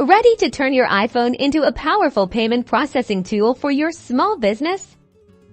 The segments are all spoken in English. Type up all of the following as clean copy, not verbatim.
Ready to turn your iPhone into a powerful payment processing tool for your small business?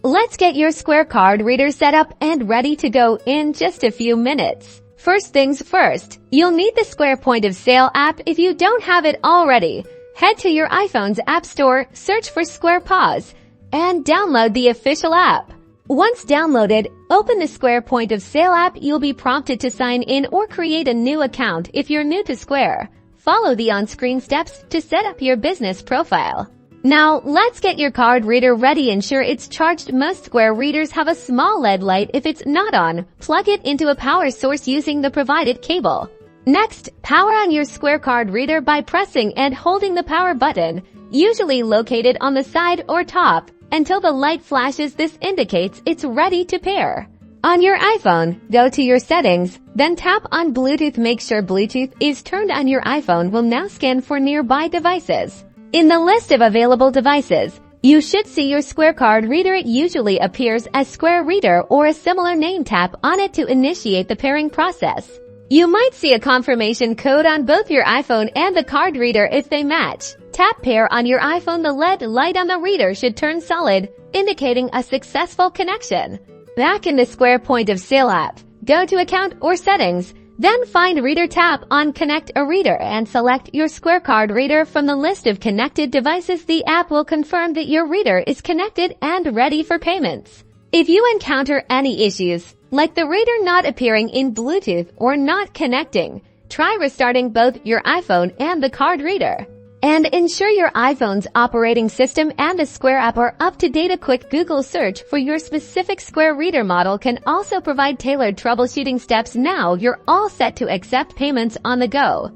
Let's get your Square card reader set up and ready to go in just a few minutes. First things first, you'll need the Square Point of Sale app if you don't have it already. Head to your iPhone's App Store, search for Square POS, and download the official app. Once downloaded, open the Square Point of Sale app. You'll be prompted to sign in or create a new account if you're new to Square. Follow the on-screen steps to set up your business profile. Now, let's get your card reader ready. Ensure it's charged. Most Square readers have a small LED light. If it's not on, plug it into a power source using the provided cable. Next, power on your Square card reader by pressing and holding the power button, usually located on the side or top, until the light flashes. This indicates it's ready to pair. On your iPhone, go to your settings, then tap on Bluetooth. Make sure Bluetooth is turned on. Your iPhone will now scan for nearby devices. In the list of available devices, you should see your Square card reader. It usually appears as Square Reader or a similar name. Tap on it to initiate the pairing process. You might see a confirmation code on both your iPhone and the card reader. If they match, tap Pair on your iPhone. The LED light on the reader should turn solid, indicating a successful connection. Back in the Square Point of Sale app, go to Account or Settings, then find Reader. Tap on Connect a Reader and select your Square card reader from the list of connected devices. The app will confirm that your reader is connected and ready for payments. If you encounter any issues, like the reader not appearing in Bluetooth or not connecting, try restarting both your iPhone and the card reader. And ensure your iPhone's operating system and the Square app are up to date. A quick Google search for your specific Square reader model can also provide tailored troubleshooting steps. Now you're all set to accept payments on the go.